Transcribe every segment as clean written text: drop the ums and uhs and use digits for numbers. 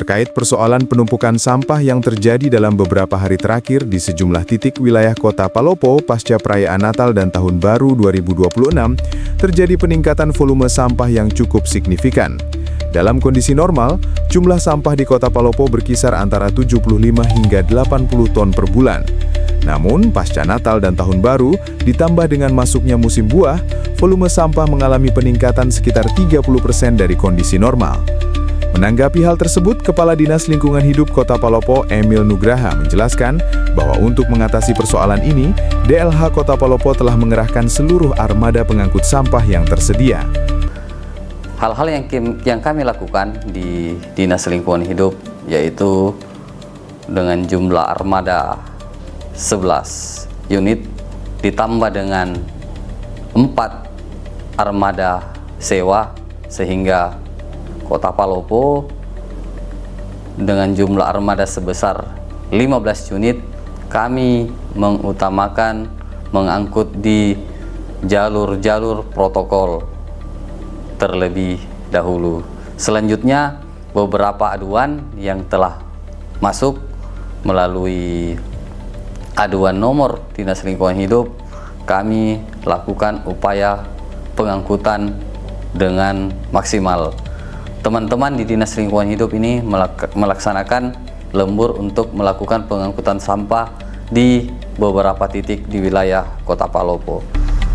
terkait persoalan penumpukan sampah yang terjadi dalam beberapa hari terakhir di sejumlah titik wilayah Kota Palopo pasca perayaan Natal dan Tahun Baru 2026, terjadi peningkatan volume sampah yang cukup signifikan. Dalam kondisi normal, jumlah sampah di Kota Palopo berkisar antara 75 hingga 80 ton per bulan. Namun, pasca Natal dan Tahun Baru, ditambah dengan masuknya musim buah, volume sampah mengalami peningkatan sekitar 30% dari kondisi normal. Menanggapi hal tersebut, Kepala Dinas Lingkungan Hidup Kota Palopo, Emil Nugraha, menjelaskan bahwa untuk mengatasi persoalan ini, DLH Kota Palopo telah mengerahkan seluruh armada pengangkut sampah yang tersedia. Hal-hal yang kami lakukan di Dinas Lingkungan Hidup yaitu dengan jumlah armada 11 unit ditambah dengan 4 armada sewa, sehingga Kota Palopo dengan jumlah armada sebesar 15 unit kami mengutamakan mengangkut di jalur-jalur protokol terlebih dahulu. Selanjutnya, beberapa aduan yang telah masuk melalui aduan nomor Dinas Lingkungan Hidup, kami lakukan upaya pengangkutan dengan maksimal. Teman-teman di Dinas Lingkungan Hidup ini melaksanakan lembur untuk melakukan pengangkutan sampah di beberapa titik di wilayah Kota Palopo.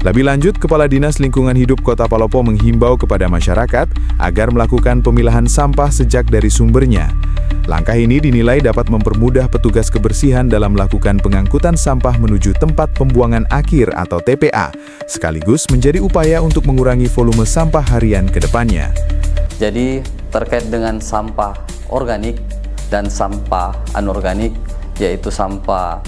Lebih lanjut, Kepala Dinas Lingkungan Hidup Kota Palopo menghimbau kepada masyarakat agar melakukan pemilahan sampah sejak dari sumbernya. Langkah ini dinilai dapat mempermudah petugas kebersihan dalam melakukan pengangkutan sampah menuju tempat pembuangan akhir atau TPA, sekaligus menjadi upaya untuk mengurangi volume sampah harian ke depannya. Jadi terkait dengan sampah organik dan sampah anorganik, yaitu sampah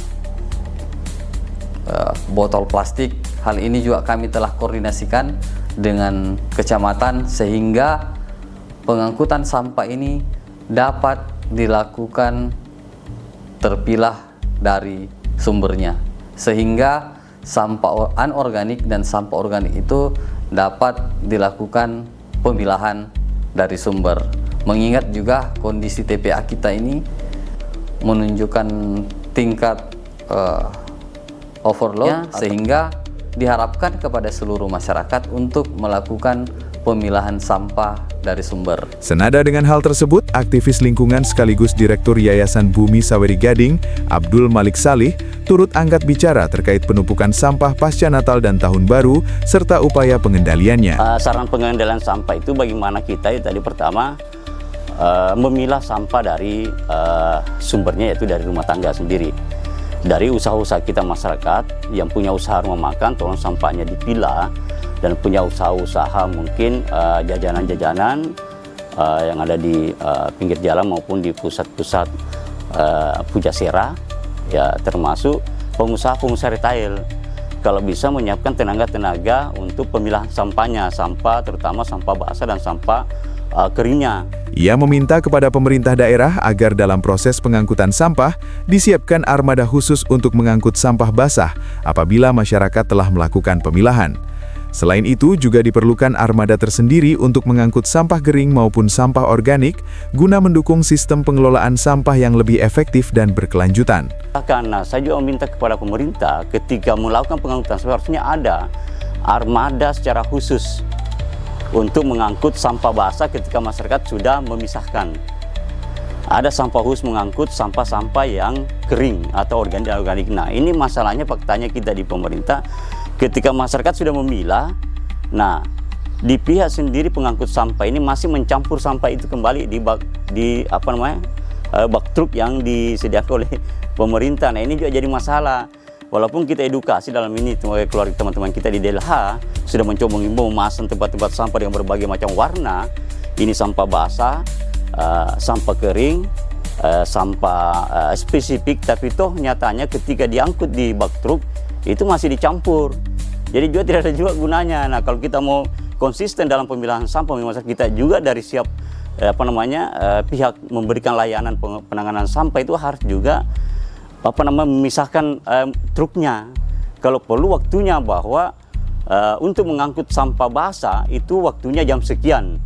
botol plastik, hal ini juga kami telah koordinasikan dengan kecamatan sehingga pengangkutan sampah ini dapat dilakukan terpilah dari sumbernya, sehingga sampah anorganik dan sampah organik itu dapat dilakukan pemilahan dari sumber. Mengingat juga kondisi TPA kita ini menunjukkan tingkat overload, sehingga diharapkan kepada seluruh masyarakat untuk melakukan pemilahan sampah dari sumber. Senada dengan hal tersebut, aktivis lingkungan sekaligus Direktur Yayasan Bumi Saweri Gading, Abdul Malik Salih, turut angkat bicara terkait penumpukan sampah pasca Natal dan Tahun Baru, serta upaya pengendaliannya. Saran pengendalian sampah itu bagaimana kita tadi pertama memilah sampah dari sumbernya, yaitu dari rumah tangga sendiri. Dari usaha-usaha kita masyarakat yang punya usaha rumah makan, tolong sampahnya dipilah, dan punya usaha-usaha mungkin jajanan-jajanan yang ada di pinggir jalan maupun di pusat-pusat pujasera, ya termasuk pengusaha-pengusaha retail, kalau bisa menyiapkan tenaga-tenaga untuk pemilahan sampahnya, sampah terutama sampah basah dan sampah keringnya. Ia meminta kepada pemerintah daerah agar dalam proses pengangkutan sampah disiapkan armada khusus untuk mengangkut sampah basah apabila masyarakat telah melakukan pemilahan. Selain itu, juga diperlukan armada tersendiri untuk mengangkut sampah kering maupun sampah organik guna mendukung sistem pengelolaan sampah yang lebih efektif dan berkelanjutan. Karena saya juga meminta kepada pemerintah ketika melakukan pengangkutan sampah harusnya ada armada secara khusus untuk mengangkut sampah basah ketika masyarakat sudah memisahkan. Ada sampah khusus mengangkut sampah-sampah yang kering atau organik. Nah, ini masalahnya, faktanya kita di pemerintah, ketika masyarakat sudah memilah, nah di pihak sendiri pengangkut sampah ini masih mencampur sampah itu kembali di bak truk yang disediakan oleh pemerintah. Nah, ini juga jadi masalah. Walaupun kita edukasi dalam ini, keluarga teman-teman kita di DLH sudah mencoba mengimbau memasang tempat-tempat sampah yang berbagai macam warna. Ini sampah basah, sampah kering, sampah spesifik, tapi toh nyatanya ketika diangkut di bak truk itu masih dicampur. Jadi juga tidak ada juga gunanya. Nah, kalau kita mau konsisten dalam pemilahan sampah, masyarakat kita juga dari siap pihak memberikan layanan penanganan sampah itu harus juga memisahkan truknya. Kalau perlu waktunya bahwa untuk mengangkut sampah basah itu waktunya jam sekian.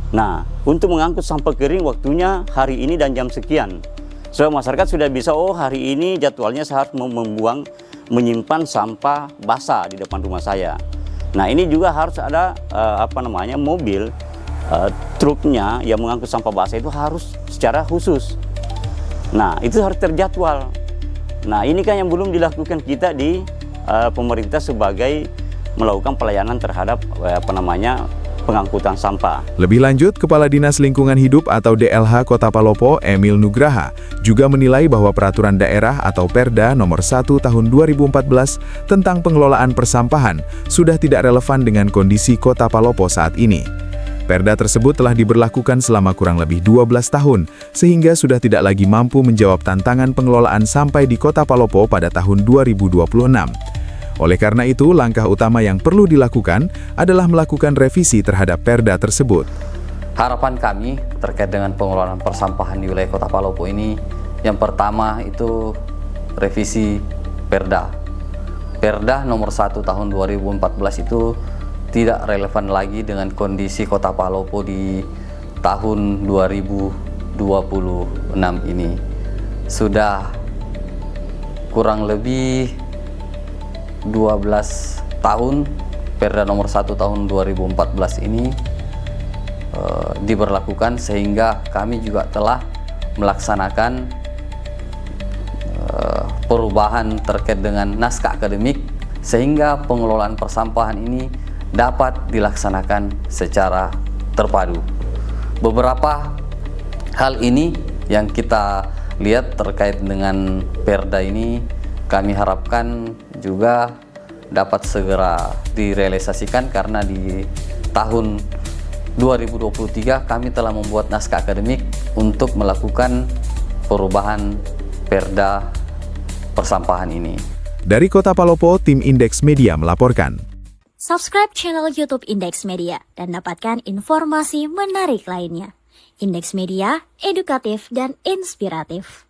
Nah, untuk mengangkut sampah kering waktunya hari ini dan jam sekian. So, masyarakat sudah bisa, oh hari ini jadwalnya saya harus menyimpan sampah basah di depan rumah saya. Nah, ini juga harus ada mobil, truknya yang mengangkut sampah basah itu harus secara khusus. Nah, itu harus terjadwal. Nah, ini kan yang belum dilakukan kita di pemerintah sebagai melakukan pelayanan terhadap pengangkutan sampah. Lebih lanjut, Kepala Dinas Lingkungan Hidup atau DLH Kota Palopo, Emil Nugraha, juga menilai bahwa peraturan daerah atau Perda nomor 1 tahun 2014 tentang pengelolaan persampahan sudah tidak relevan dengan kondisi Kota Palopo saat ini. Perda tersebut telah diberlakukan selama kurang lebih 12 tahun, sehingga sudah tidak lagi mampu menjawab tantangan pengelolaan sampah di Kota Palopo pada tahun 2026. Oleh karena itu, langkah utama yang perlu dilakukan adalah melakukan revisi terhadap Perda tersebut. Harapan kami terkait dengan pengelolaan persampahan di wilayah Kota Palopo ini, yang pertama itu revisi Perda. Perda nomor 1 tahun 2014 itu tidak relevan lagi dengan kondisi Kota Palopo di tahun 2026 ini. Sudah kurang lebih 12 tahun Perda nomor 1 tahun 2014 ini diberlakukan, sehingga kami juga telah melaksanakan perubahan terkait dengan naskah akademik sehingga pengelolaan persampahan ini dapat dilaksanakan secara terpadu. Beberapa hal ini yang kita lihat terkait dengan Perda ini kami harapkan juga dapat segera direalisasikan, karena di tahun 2023 kami telah membuat naskah akademik untuk melakukan perubahan Perda persampahan ini. Dari Kota Palopo, tim Indeks Media melaporkan. Subscribe channel YouTube Indeks Media dan dapatkan informasi menarik lainnya. Indeks Media, edukatif dan inspiratif.